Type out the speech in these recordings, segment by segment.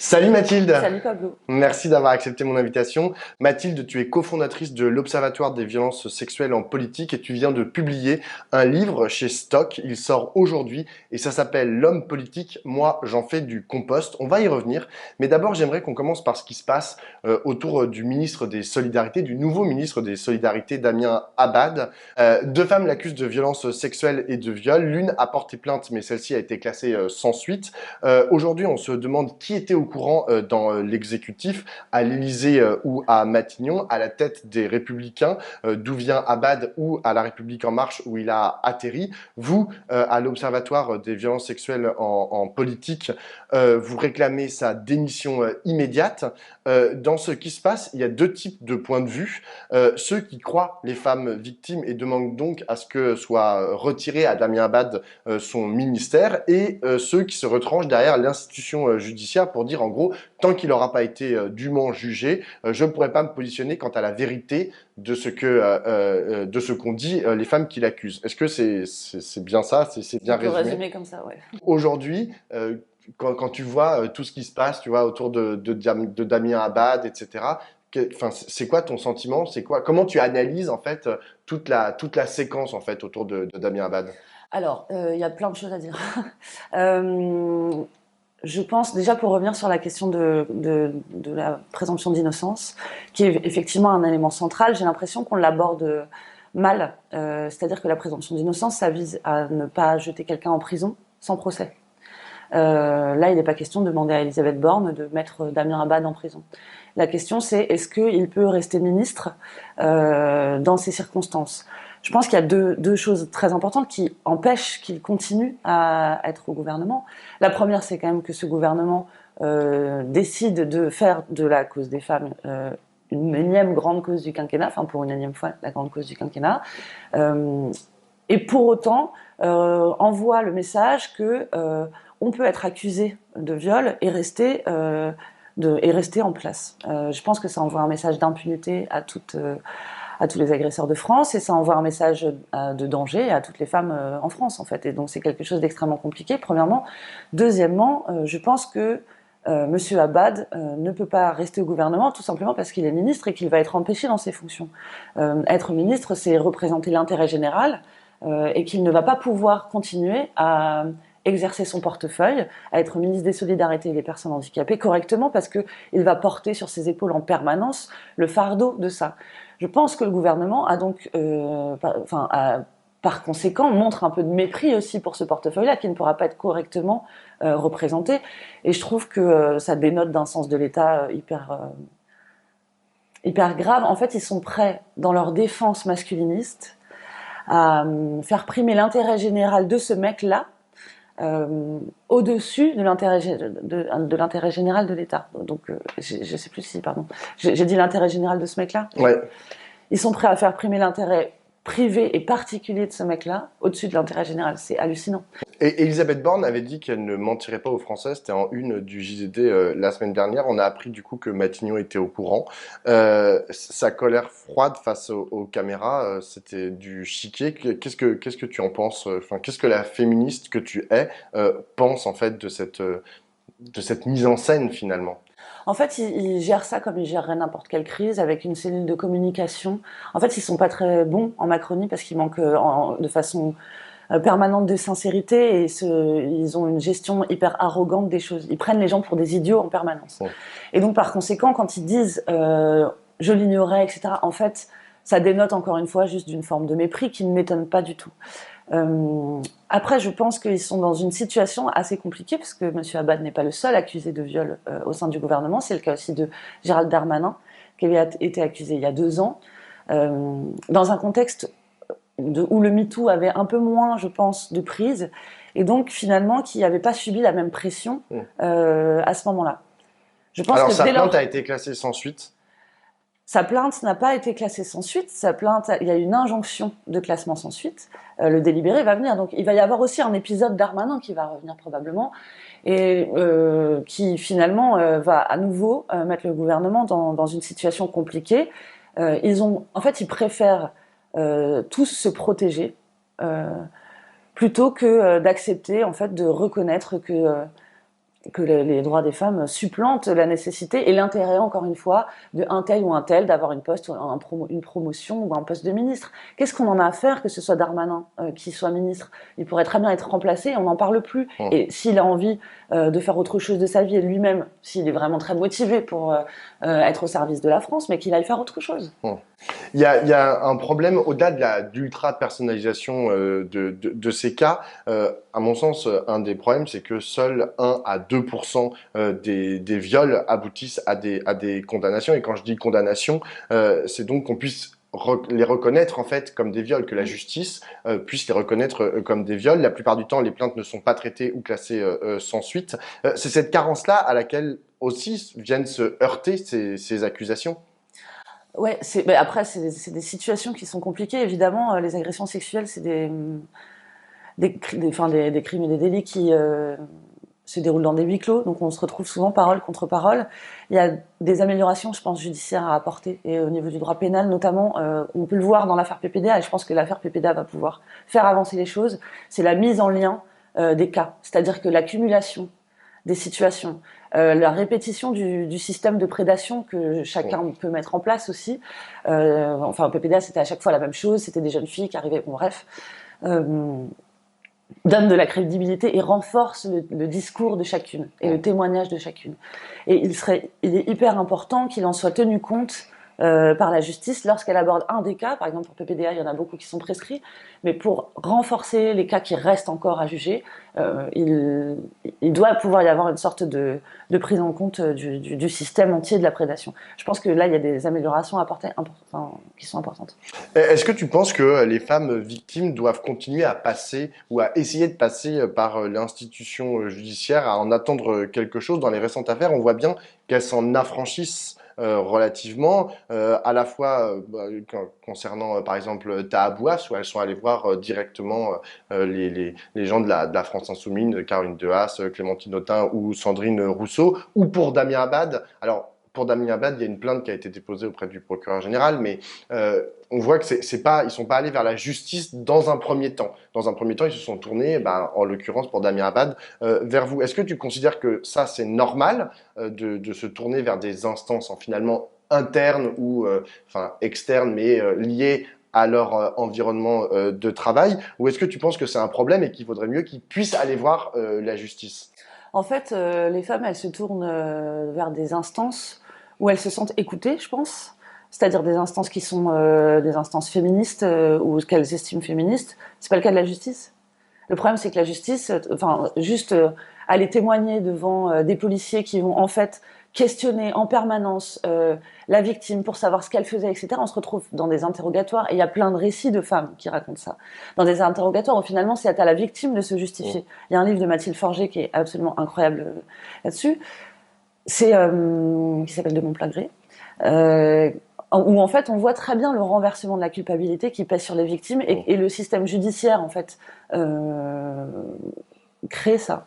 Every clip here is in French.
Salut Mathilde, Salut Pablo. merci d'avoir accepté mon invitation. Mathilde, tu es cofondatrice de l'Observatoire des violences sexuelles en politique et tu viens de publier un livre chez Stock. Il sort aujourd'hui et ça s'appelle L'homme politique, moi j'en fais du compost. On va y revenir, mais d'abord j'aimerais qu'on commence par ce qui se passe autour du ministre des Solidarités, du nouveau ministre des Solidarités, Damien Abad. Deux femmes l'accusent de violences sexuelles et de viol. L'une a porté plainte, mais celle-ci a été classée sans suite. Aujourd'hui, on se demande qui était au courant dans l'exécutif, à l'Élysée ou à Matignon, à la tête des Républicains, d'où vient Abad ou à La République En Marche où il a atterri. Vous, à l'Observatoire des violences sexuelles en politique, vous réclamez sa démission immédiate. Dans ce qui se passe, il y a deux types de points de vue. Ceux qui croient les femmes victimes et demandent donc à ce que soit retiré à Damien Abad son ministère et ceux qui se retranchent derrière l'institution judiciaire pour dire en gros, tant qu'il n'aura pas été dûment jugé, je ne pourrai pas me positionner quant à la vérité de ce qu'ont dit les femmes qui l'accusent. Est-ce que c'est bien ça, c'est bien On peut résumé? résumer comme ça, ouais. Aujourd'hui, quand tu vois tout ce qui se passe, tu vois, autour de Damien Abad, etc., enfin, c'est quoi ton sentiment? C'est quoi? Comment tu analyses en fait toute la séquence en fait autour de Damien Abad? Alors, il y a plein de choses à dire. Euh, je pense déjà pour revenir sur la question de la présomption d'innocence, qui est effectivement un élément central, j'ai l'impression qu'on l'aborde mal. C'est-à-dire que la présomption d'innocence, ça vise à ne pas jeter quelqu'un en prison sans procès. Là, il n'est pas question de demander à Elisabeth Borne de mettre Damien Abad en prison. La question, c'est est-ce qu'il peut rester ministre dans ces circonstances? Je pense qu'il y a deux choses très importantes qui empêchent qu'il continue à être au gouvernement. La première, c'est quand même que ce gouvernement décide de faire de la cause des femmes une énième grande cause du quinquennat, enfin pour une énième fois la grande cause du quinquennat. Et pour autant, envoie le message que on peut être accusé de viol et rester en place. Je pense que ça envoie un message d'impunité à tous les agresseurs de France et ça envoie un message de danger à toutes les femmes en France en fait. Et donc c'est quelque chose d'extrêmement compliqué. Premièrement, deuxièmement, je pense que Monsieur Abad ne peut pas rester au gouvernement tout simplement parce qu'il est ministre et qu'il va être empêché dans ses fonctions. Être ministre, c'est représenter l'intérêt général et qu'il ne va pas pouvoir continuer à exercer son portefeuille, à être ministre des Solidarités et des Personnes handicapées correctement parce qu'il va porter sur ses épaules en permanence le fardeau de ça. Je pense que le gouvernement a donc, par conséquent, montre un peu de mépris aussi pour ce portefeuille-là qui ne pourra pas être correctement représenté. Et je trouve que ça dénote d'un sens de l'État hyper grave. En fait, ils sont prêts, dans leur défense masculiniste, à faire primer l'intérêt général de ce mec-là au-dessus de l'intérêt général de l'État. Donc, je sais plus si, pardon, j'ai dit l'intérêt général de ce mec-là. Ouais. Ils sont prêts à faire primer l'intérêt privé et particulier de ce mec-là au-dessus de l'intérêt général. C'est hallucinant. Et Elisabeth Borne avait dit qu'elle ne mentirait pas aux Français, c'était en une du JDD la semaine dernière. On a appris du coup que Matignon était au courant. Sa colère froide face aux caméras, c'était du chiquet. Qu'est-ce que tu en penses? Enfin, qu'est-ce que la féministe que tu es pense en fait de cette mise en scène finalement? En fait, ils gèrent ça comme ils géreraient n'importe quelle crise, avec une cellule de communication. En fait, ils sont pas très bons en Macronie parce qu'ils manquent de façon permanente de sincérité et ils ont une gestion hyper arrogante des choses. Ils prennent les gens pour des idiots en permanence. Ouais. Et donc, par conséquent, quand ils disent je l'ignorais, etc., en fait, ça dénote encore une fois juste d'une forme de mépris qui ne m'étonne pas du tout. Après, je pense qu'ils sont dans une situation assez compliquée parce que M. Abad n'est pas le seul accusé de viol au sein du gouvernement. C'est le cas aussi de Gérald Darmanin, qui avait été accusé il y a 2 ans, dans un contexte où le MeToo avait un peu moins, je pense, de prise, et donc finalement qui n'avait pas subi la même pression à ce moment-là. Je pense Alors que sa dès plainte lors, a été classée sans suite. sa plainte n'a pas été classée sans suite. Sa plainte, il y a une injonction de classement sans suite. Le délibéré va venir. Donc il va y avoir aussi un épisode Darmanin qui va revenir probablement et qui finalement va à nouveau mettre le gouvernement dans une situation compliquée. En fait, ils préfèrent tous se protéger plutôt que d'accepter en fait de reconnaître que que les droits des femmes supplantent la nécessité et l'intérêt, encore une fois, de un tel ou un tel d'avoir une promotion ou un poste de ministre. Qu'est-ce qu'on en a à faire que ce soit Darmanin qui soit ministre? Il pourrait très bien être remplacé, on n'en parle plus. Hum. Et s'il a envie de faire autre chose de sa vie, et lui-même, s'il est vraiment très motivé pour être au service de la France, mais qu'il aille faire autre chose. Hum. Il y a un problème au-delà de l'ultra-personnalisation de ces cas. À mon sens, un des problèmes, c'est que seuls 1 à 2% des viols aboutissent à des condamnations. Et quand je dis condamnation, c'est donc qu'on puisse les reconnaître en fait comme des viols, que la justice puisse les reconnaître comme des viols. La plupart du temps, les plaintes ne sont pas traitées ou classées sans suite. C'est cette carence-là à laquelle aussi viennent se heurter ces accusations. Ouais, mais après, c'est des situations qui sont compliquées. Évidemment, les agressions sexuelles, c'est des crimes et des délits qui se déroulent dans des huis clos. Donc, on se retrouve souvent parole contre parole. Il y a des améliorations, je pense, judiciaires à apporter. Et au niveau du droit pénal, notamment, on peut le voir dans l'affaire PPDA. Et je pense que l'affaire PPDA va pouvoir faire avancer les choses. C'est la mise en lien des cas. C'est-à-dire que l'accumulation des situations, la répétition du système de prédation que chacun peut mettre en place aussi. Enfin, au PPDA, c'était à chaque fois la même chose, c'était des jeunes filles qui arrivaient, bon bref, donne de la crédibilité et renforce le discours de chacune et le témoignage de chacune. Et il est hyper important qu'il en soit tenu compte par la justice lorsqu'elle aborde un des cas. Par exemple, pour PPDA, il y en a beaucoup qui sont prescrits, mais pour renforcer les cas qui restent encore à juger, il doit pouvoir y avoir une sorte de prise en compte du système entier de la prédation. Je pense que là, il y a des améliorations à apporter qui sont importantes. Est-ce que tu penses que les femmes victimes doivent continuer à passer ou à essayer de passer par l'institution judiciaire, à en attendre quelque chose? Dans les récentes affaires, on voit bien qu'elles s'en affranchissent relativement, à la fois concernant par exemple Taha Bouas, où elles sont allées voir directement les gens de la France Insoumise, Caroline Dehaas, Clémentine Autain ou Sandrine Rousseau, ou pour Damien Abad. Alors, pour Damien Abad, il y a une plainte qui a été déposée auprès du procureur général, mais on voit que ils sont pas allés vers la justice dans un premier temps. Dans un premier temps, ils se sont tournés, en l'occurrence pour Damien Abad, vers vous. Est-ce que tu considères que ça c'est normal de se tourner vers des instances finalement internes ou externes, mais liées à leur environnement de travail, ou est-ce que tu penses que c'est un problème et qu'il vaudrait mieux qu'ils puissent aller voir la justice? En fait, les femmes, elles se tournent vers des instances où elles se sentent écoutées, je pense. C'est-à-dire des instances qui sont des instances féministes ou qu'elles estiment féministes. C'est pas le cas de la justice. Le problème, c'est que la justice, juste aller témoigner devant des policiers qui vont en fait questionner en permanence la victime pour savoir ce qu'elle faisait, etc. On se retrouve dans des interrogatoires et il y a plein de récits de femmes qui racontent ça. Dans des interrogatoires où finalement c'est à la victime de se justifier. Il y a un livre de Mathilde Forger qui est absolument incroyable là-dessus. C'est qui s'appelle De mon plein gré. Où en fait on voit très bien le renversement de la culpabilité qui pèse sur les victimes et le système judiciaire en fait crée ça.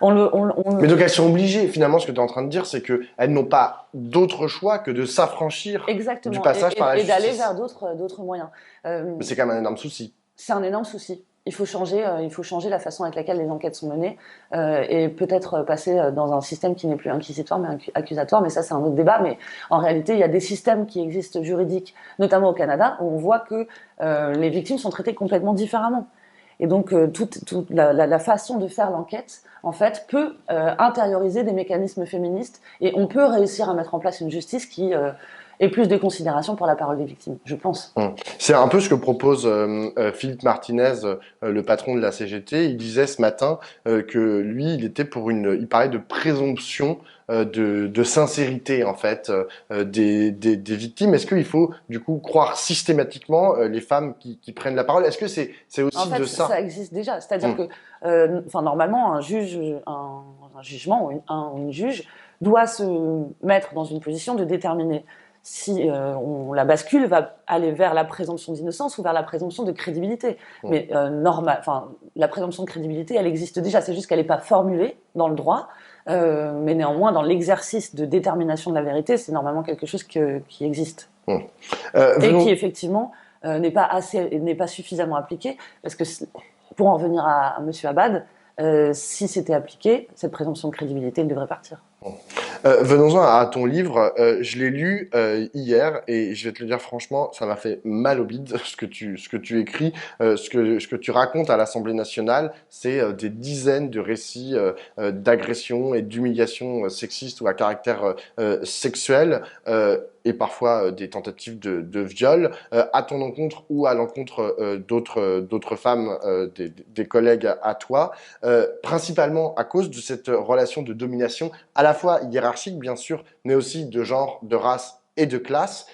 Mais donc elles sont obligées, finalement ce que tu es en train de dire, c'est qu'elles n'ont pas d'autre choix que de s'affranchir du passage par la justice. Et d'aller vers d'autres moyens. Mais c'est quand même un énorme souci. C'est un énorme souci. Il faut changer la façon avec laquelle les enquêtes sont menées et peut-être passer dans un système qui n'est plus inquisitoire mais accusatoire, mais ça c'est un autre débat. Mais en réalité, il y a des systèmes qui existent juridiques, notamment au Canada, où on voit que les victimes sont traitées complètement différemment. Et donc toute la façon de faire l'enquête, en fait, peut intérioriser des mécanismes féministes et on peut réussir à mettre en place une justice qui ait plus de considération pour la parole des victimes, je pense. C'est un peu ce que propose Philippe Martinez, le patron de la CGT. Il disait ce matin que lui, il était pour il parlait de présomption de sincérité en fait des victimes. Est-ce qu'il faut du coup croire systématement les femmes qui prennent la parole? Est-ce que c'est aussi en fait, de ça? Ça existe déjà. C'est-à-dire que normalement, un jugement ou une juge doit se mettre dans une position de déterminer si on la bascule, va aller vers la présomption d'innocence ou vers la présomption de crédibilité. Mais la présomption de crédibilité, elle existe déjà. C'est juste qu'elle n'est pas formulée dans le droit. Mais néanmoins, dans l'exercice de détermination de la vérité, c'est normalement quelque chose qui existe. Et qui, effectivement, n'est pas suffisamment appliqué. Parce que, pour en revenir à M. Abad, si c'était appliqué, cette présomption de crédibilité, elle devrait partir. Venons-en à ton livre. Je l'ai lu hier et je vais te le dire franchement, ça m'a fait mal au bide ce que tu écris, ce que tu racontes à l'Assemblée nationale, c'est des dizaines de récits d'agressions et d'humiliations sexistes ou à caractère sexuel. Et parfois des tentatives de viol à ton encontre ou à l'encontre d'autres femmes, des collègues à toi, principalement à cause de cette relation de domination à la fois hiérarchique bien sûr, mais aussi de genre, de race et de classe,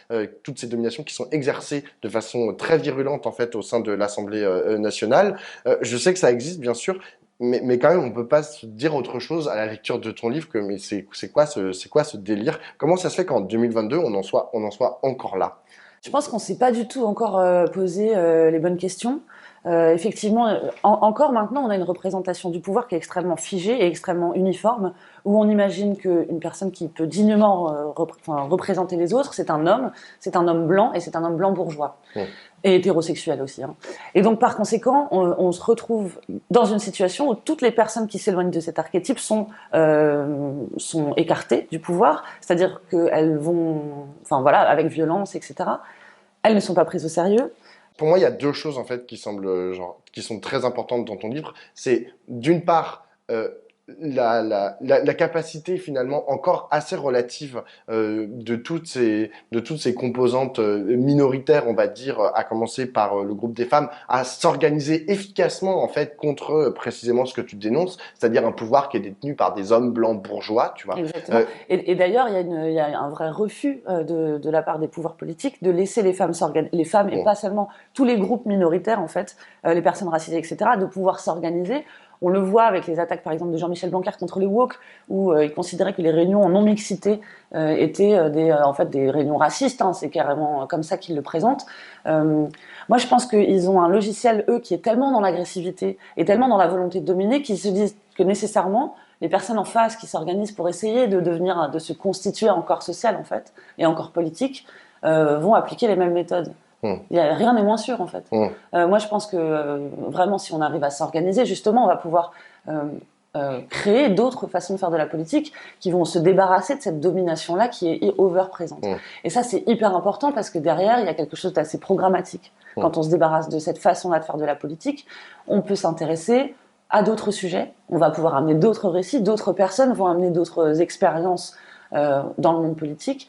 toutes ces dominations qui sont exercées de façon très virulente en fait au sein de l'Assemblée nationale. Je sais que ça existe bien sûr, mais quand même, on peut pas se dire autre chose à la lecture de ton livre que mais c'est quoi ce délire? Comment ça se fait qu'en 2022 on en soit encore là? Je pense qu'on ne s'est pas du tout encore posé les bonnes questions. Effectivement, encore maintenant, on a une représentation du pouvoir qui est extrêmement figée et extrêmement uniforme, où on imagine qu'une personne qui peut dignement représenter les autres, c'est un homme blanc, et c'est un homme blanc bourgeois. Mmh. Et hétérosexuel aussi. Hein. Et donc, par conséquent, on se retrouve dans une situation où toutes les personnes qui s'éloignent de cet archétype sont écartées du pouvoir, c'est-à-dire qu'elles vont, enfin voilà, avec violence, etc. Elles ne sont pas prises au sérieux. Pour moi, il y a deux choses en fait qui sont très importantes dans ton livre. C'est d'une part la capacité finalement encore assez relative de toutes ces composantes minoritaires, on va dire, à commencer par le groupe des femmes, à s'organiser efficacement en fait contre précisément ce que tu dénonces, c'est-à-dire un pouvoir qui est détenu par des hommes blancs bourgeois, tu vois. Exactement. Et d'ailleurs, il y a un vrai refus de la part des pouvoirs politiques de laisser les femmes s'organiser, les femmes et pas seulement tous les groupes minoritaires en fait, les personnes racisées, etc., de pouvoir s'organiser. On le voit avec les attaques, par exemple, de Jean-Michel Blanquer contre les woke, où il considérait que les réunions en non-mixité étaient en fait des réunions racistes. Hein, c'est carrément comme ça qu'ils le présentent. Moi, je pense qu'ils ont un logiciel, eux, qui est tellement dans l'agressivité et tellement dans la volonté de dominer qu'ils se disent que nécessairement, les personnes en face qui s'organisent pour essayer de se constituer en corps social, en fait, et en corps politique, vont appliquer les mêmes méthodes. Rien n'est moins sûr en fait. Moi je pense que vraiment si on arrive à s'organiser, justement on va pouvoir créer d'autres façons de faire de la politique qui vont se débarrasser de cette domination-là qui est over-présente. Et ça c'est hyper important parce que derrière il y a quelque chose d'assez programmatique. Quand on se débarrasse de cette façon-là de faire de la politique, on peut s'intéresser à d'autres sujets, on va pouvoir amener d'autres récits, d'autres personnes vont amener d'autres expériences dans le monde politique.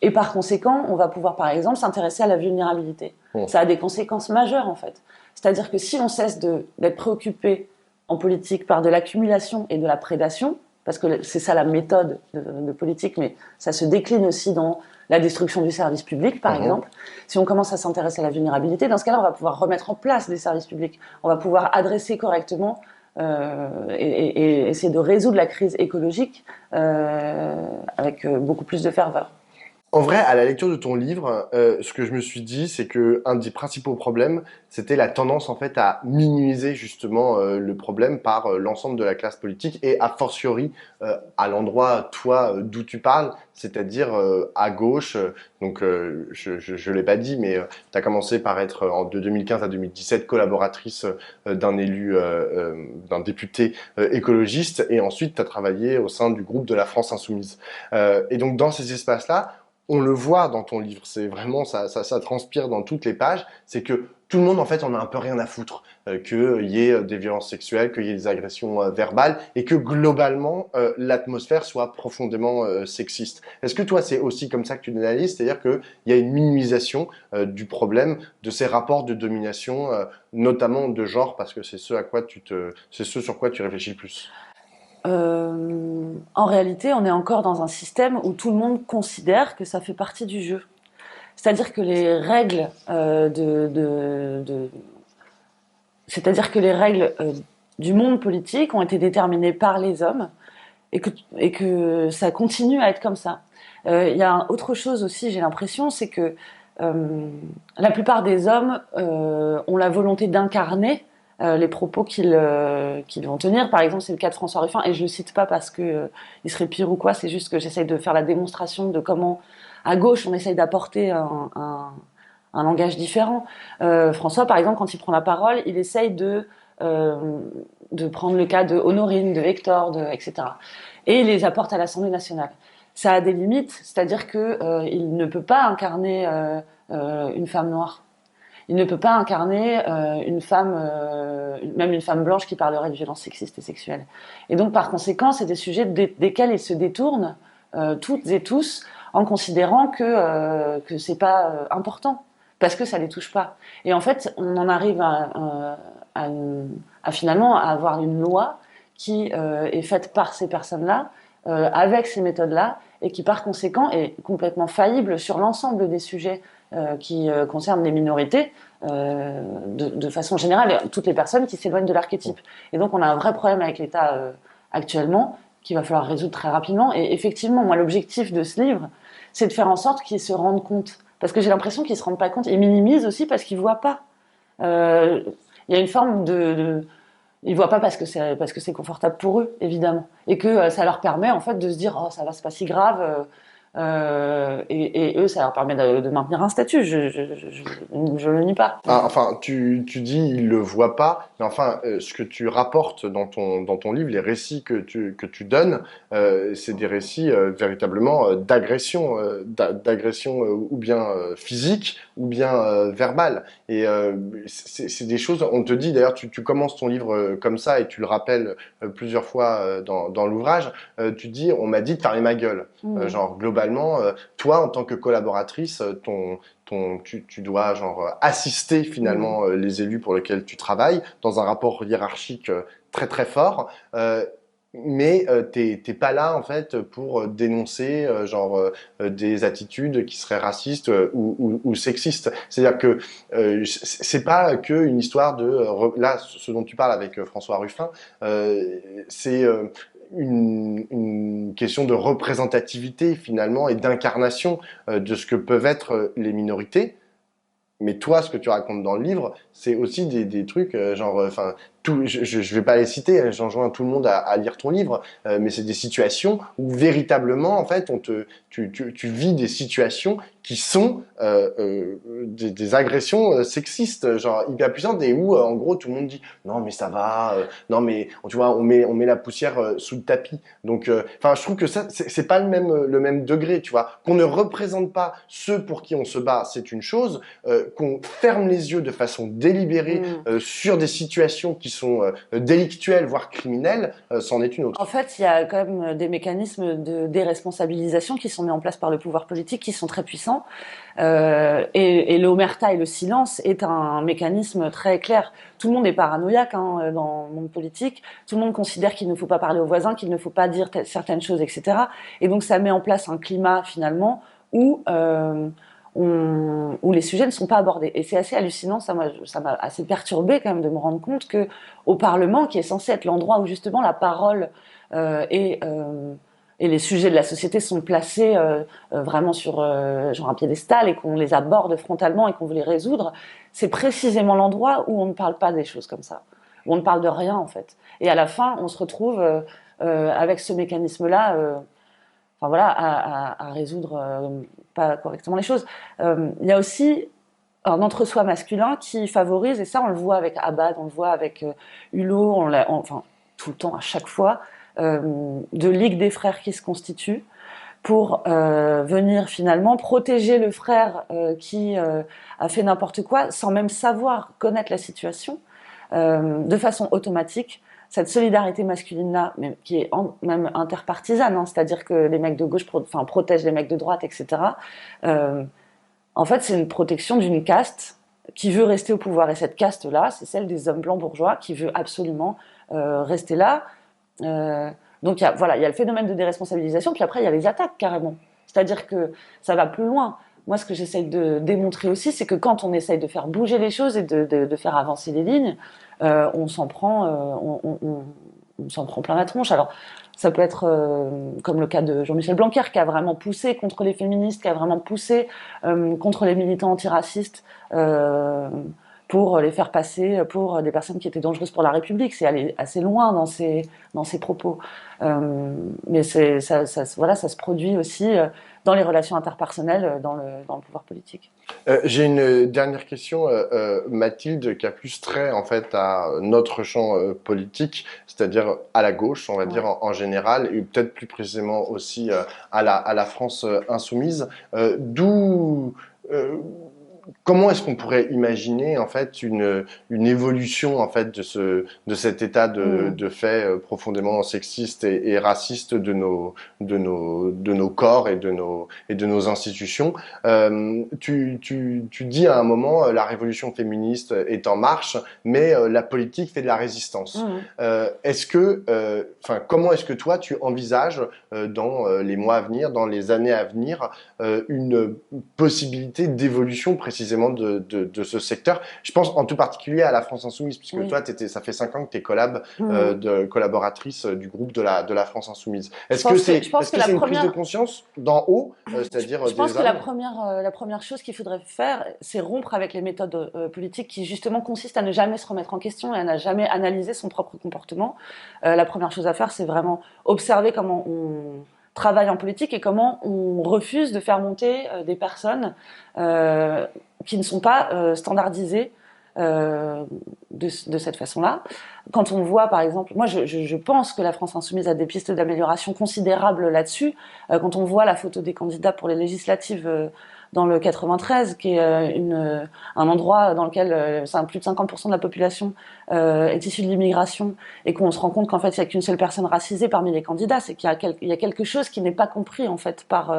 Et par conséquent, on va pouvoir, par exemple, s'intéresser à la vulnérabilité. Ça a des conséquences majeures, en fait. C'est-à-dire que si on cesse d'être préoccupé en politique par de l'accumulation et de la prédation, parce que c'est ça la méthode de politique, mais ça se décline aussi dans la destruction du service public, par exemple. Si on commence à s'intéresser à la vulnérabilité, dans ce cas-là, on va pouvoir remettre en place des services publics. On va pouvoir adresser correctement et essayer de résoudre la crise écologique avec beaucoup plus de ferveur. En vrai, à la lecture de ton livre, ce que je me suis dit, c'est que un des principaux problèmes, c'était la tendance en fait à minimiser justement le problème par l'ensemble de la classe politique et a fortiori à l'endroit toi d'où tu parles, c'est-à-dire à gauche. Donc je l'ai pas dit, mais tu as commencé par être de 2015 à 2017 collaboratrice d'un élu, d'un député écologiste, et ensuite tu as travaillé au sein du groupe de la France Insoumise. Et donc dans ces espaces-là, on le voit dans ton livre, c'est vraiment ça transpire dans toutes les pages, c'est que tout le monde en fait en a un peu rien à foutre, qu'il y ait des violences sexuelles, qu'il y ait des agressions verbales et que globalement l'atmosphère soit profondément sexiste. Est-ce que toi c'est aussi comme ça que tu l'analyses, c'est-à-dire qu'il y a une minimisation du problème de ces rapports de domination, notamment de genre, parce que c'est ce sur quoi tu réfléchis le plus? En réalité, on est encore dans un système où tout le monde considère que ça fait partie du jeu. C'est-à-dire que les règles c'est-à-dire que les règles du monde politique ont été déterminées par les hommes et que ça continue à être comme ça. Il y a autre chose aussi, j'ai l'impression, c'est que la plupart des hommes ont la volonté d'incarner les propos qu'ils vont tenir. Par exemple, c'est le cas de François Ruffin, et je le cite pas parce que il serait pire ou quoi, c'est juste que j'essaye de faire la démonstration de comment, à gauche, on essaye d'apporter un langage différent. François, par exemple, quand il prend la parole, il essaye de de prendre le cas de Honorine, de Hector, etc. Et il les apporte à l'Assemblée nationale. Ça a des limites, c'est-à-dire que il ne peut pas incarner une femme noire. Il ne peut pas incarner une femme, même une femme blanche qui parlerait de violences sexistes et sexuelles. Et donc, par conséquent, c'est des sujets desquels ils se détournent, toutes et tous, en considérant que c'est pas important, parce que ça les touche pas. Et en fait, on en arrive à finalement à avoir une loi qui est faite par ces personnes-là, avec ces méthodes-là, et qui par conséquent est complètement faillible sur l'ensemble des sujets qui concernent les minorités, de façon générale, toutes les personnes qui s'éloignent de l'archétype. Et donc on a un vrai problème avec l'État actuellement, qu'il va falloir résoudre très rapidement. Et effectivement, moi, l'objectif de ce livre, c'est de faire en sorte qu'ils se rendent compte. Parce que j'ai l'impression qu'ils ne se rendent pas compte. Ils minimisent aussi parce qu'ils ne voient pas. Il y a une forme ils ne voient pas parce que c'est confortable pour eux, évidemment. Et que ça leur permet, en fait, de se dire « Oh, ça va, c'est pas si grave ». Et eux, ça leur permet de maintenir un statut. Je le nie pas. Ah, enfin, tu dis il le voit pas, mais enfin, ce que tu rapportes dans ton livre, les récits que tu donnes, c'est des récits véritablement d'agression ou bien physique ou bien verbale. Et c'est des choses. On te dit d'ailleurs, tu commences ton livre comme ça et tu le rappelles plusieurs fois dans l'ouvrage. Tu dis, on m'a dit de fermer ma gueule. Genre globalement, toi en tant que collaboratrice, tu dois assister finalement les élus pour lesquels tu travailles dans un rapport hiérarchique très très fort, mais t'es pas là en fait pour dénoncer des attitudes qui seraient racistes ou sexistes. C'est-à-dire que c'est pas que une histoire là ce dont tu parles avec François Ruffin, c'est une question de représentativité finalement et d'incarnation de ce que peuvent être les minorités. Mais toi, ce que tu racontes dans le livre, c'est aussi des trucs je vais pas les citer, hein, j'enjoins tout le monde à lire ton livre, mais c'est des situations où véritablement, en fait, tu vis des situations qui sont des agressions sexistes, genre hyper puissantes, et où en gros tout le monde dit non mais ça va, non mais tu vois on met la poussière sous le tapis. Donc, je trouve que ça c'est pas le même degré, tu vois, qu'on ne représente pas ceux pour qui on se bat, c'est une chose, qu'on ferme les yeux de façon délibérée sur des situations qui sont délictuelles, voire criminelles, c'en est une autre. En fait, il y a quand même des mécanismes de déresponsabilisation qui sont mis en place par le pouvoir politique, qui sont très puissants. Et l'omerta et le silence est un mécanisme très clair. Tout le monde est paranoïaque dans le monde politique. Tout le monde considère qu'il ne faut pas parler aux voisins, qu'il ne faut pas dire certaines choses, etc. Et donc ça met en place un climat finalement où les sujets ne sont pas abordés. Et c'est assez hallucinant, ça m'a assez perturbé quand même de me rendre compte que au Parlement, qui est censé être l'endroit où justement la parole et les sujets de la société sont placés vraiment sur un piédestal et qu'on les aborde frontalement et qu'on veut les résoudre, c'est précisément l'endroit où on ne parle pas des choses comme ça, où on ne parle de rien en fait. Et à la fin, on se retrouve avec ce mécanisme-là à résoudre pas correctement les choses. Il y a aussi un entre-soi masculin qui favorise, et ça on le voit avec Abad, on le voit avec Hulot, tout le temps, à chaque fois, de ligue des frères qui se constituent pour venir finalement protéger le frère qui a fait n'importe quoi sans même savoir connaître la situation, de façon automatique. Cette solidarité masculine-là, qui est même interpartisane, c'est-à-dire que les mecs de gauche protègent les mecs de droite, etc. En fait, c'est une protection d'une caste qui veut rester au pouvoir. Et cette caste-là, c'est celle des hommes blancs bourgeois qui veut absolument rester là. Donc, il y a le phénomène de déresponsabilisation, puis après, il y a les attaques, carrément. C'est-à-dire que ça va plus loin. Moi, ce que j'essaye de démontrer aussi, c'est que quand on essaye de faire bouger les choses et de faire avancer les lignes, on s'en prend plein la tronche. Alors, ça peut être comme le cas de Jean-Michel Blanquer, qui a vraiment poussé contre les féministes, qui a vraiment poussé contre les militants antiracistes, pour les faire passer pour des personnes qui étaient dangereuses pour la République. C'est aller assez loin dans ces propos. Mais voilà, ça se produit aussi dans les relations interpersonnelles, dans le pouvoir politique. J'ai une dernière question, Mathilde, qui a plus trait en fait à notre champ politique, c'est-à-dire à la gauche, on va dire en général, et peut-être plus précisément aussi à la France insoumise. D'où Comment est-ce qu'on pourrait imaginer en fait une évolution en fait de cet état de fait profondément sexiste et raciste de nos corps et de nos institutions. Tu dis à un moment la révolution féministe est en marche, mais la politique fait de la résistance. Comment est-ce que toi tu envisages dans les mois à venir, dans les années à venir, une possibilité d'évolution précisément de ce secteur. Je pense en tout particulier à la France Insoumise, puisque toi, ça fait 5 ans que tu es collaboratrice du groupe de la France Insoumise. Est-ce que c'est une prise de conscience d'en haut, c'est-à-dire Je pense que la première chose qu'il faudrait faire, c'est rompre avec les méthodes politiques qui justement consistent à ne jamais se remettre en question et à ne jamais analyser son propre comportement. La première chose à faire, c'est vraiment observer comment on travaille en politique et comment on refuse de faire monter des personnes qui ne sont pas standardisées de cette façon-là. Quand on voit, par exemple, moi je pense que la France Insoumise a des pistes d'amélioration considérables là-dessus. Quand on voit la photo des candidats pour les législatives dans le 93, qui est un endroit dans lequel plus de 50% de la population est issue de l'immigration, et qu'on se rend compte qu'en fait il n'y a qu'une seule personne racisée parmi les candidats, c'est qu'il y a quelque chose qui n'est pas compris en fait par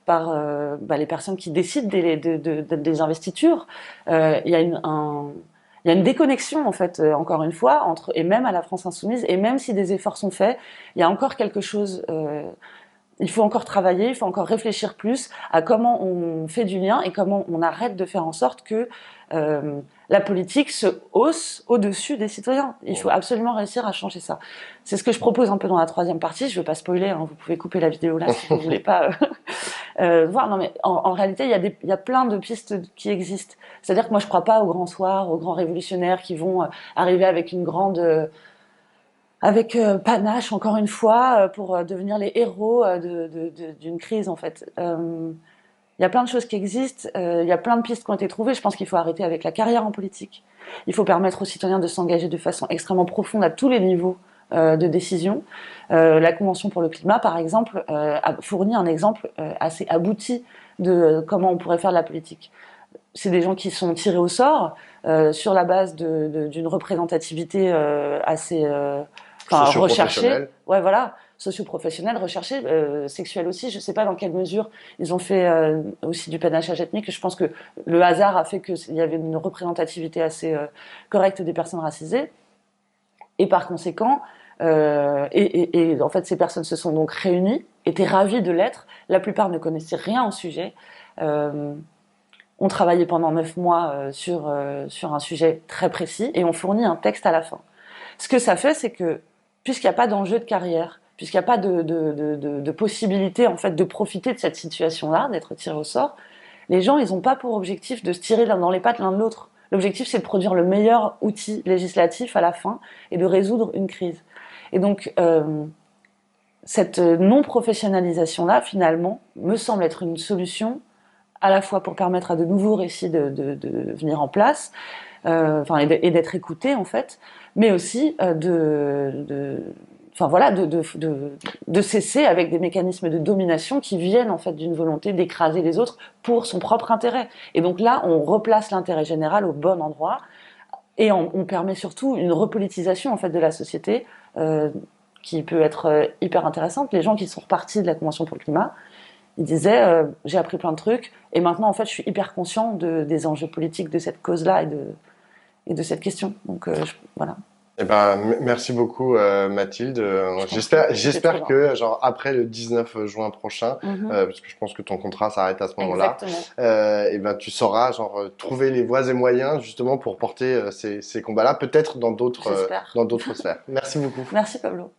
les personnes qui décident des investitures. Il y a une déconnexion en fait, encore une fois, et même à la France Insoumise, et même si des efforts sont faits, il y a encore quelque chose. Il faut encore travailler, il faut encore réfléchir plus à comment on fait du lien et comment on arrête de faire en sorte que la politique se hausse au-dessus des citoyens. Il faut absolument réussir à changer ça. C'est ce que je propose un peu dans la troisième partie. Je ne veux pas spoiler, hein, vous pouvez couper la vidéo là si vous ne voulez pas voir. Non, mais en réalité, il y a plein de pistes qui existent. C'est-à-dire que moi, je ne crois pas aux grands soirs, aux grands révolutionnaires qui vont arriver avec une grande... avec panache, encore une fois, pour devenir les héros d'une crise, en fait. Il y a plein de choses qui existent, il y a plein de pistes qui ont été trouvées. Je pense qu'il faut arrêter avec la carrière en politique. Il faut permettre aux citoyens de s'engager de façon extrêmement profonde à tous les niveaux de décision. La Convention pour le climat, par exemple, a fourni un exemple assez abouti de comment on pourrait faire de la politique. C'est des gens qui sont tirés au sort sur la base d'une représentativité assez... recherché, ouais, voilà, socio-professionnel, recherché, sexuel aussi. Je sais pas dans quelle mesure ils ont fait aussi du panachage ethnique. Je pense que le hasard a fait qu'il y avait une représentativité assez correcte des personnes racisées. Et par conséquent, en fait, ces personnes se sont donc réunies, étaient ravies de l'être. La plupart ne connaissaient rien au sujet. On travaillait pendant 9 mois sur un sujet très précis et on fournit un texte à la fin. Ce que ça fait, c'est que puisqu'il n'y a pas d'enjeu de carrière, puisqu'il n'y a pas de possibilité en fait de profiter de cette situation-là, d'être tiré au sort, les gens ils n'ont pas pour objectif de se tirer dans les pattes l'un de l'autre. L'objectif c'est de produire le meilleur outil législatif à la fin et de résoudre une crise. Et donc cette non-professionnalisation-là, finalement, me semble être une solution à la fois pour permettre à de nouveaux récits de venir en place, et d'être écoutés en fait, mais aussi de cesser avec des mécanismes de domination qui viennent en fait d'une volonté d'écraser les autres pour son propre intérêt. Et donc là, on replace l'intérêt général au bon endroit et on permet surtout une repolitisation en fait de la société qui peut être hyper intéressante. Les gens qui sont repartis de la Convention pour le climat, ils disaient j'ai appris plein de trucs et maintenant en fait je suis hyper conscient des enjeux politiques de cette cause-là et de cette question. Donc voilà. Eh ben, merci beaucoup Mathilde. J'espère que genre après le 19 juin prochain, parce que je pense que ton contrat s'arrête à ce moment-là, et ben tu sauras genre trouver les voies et moyens justement pour porter ces combats-là, peut-être dans d'autres sphères. Merci beaucoup. Merci Pablo.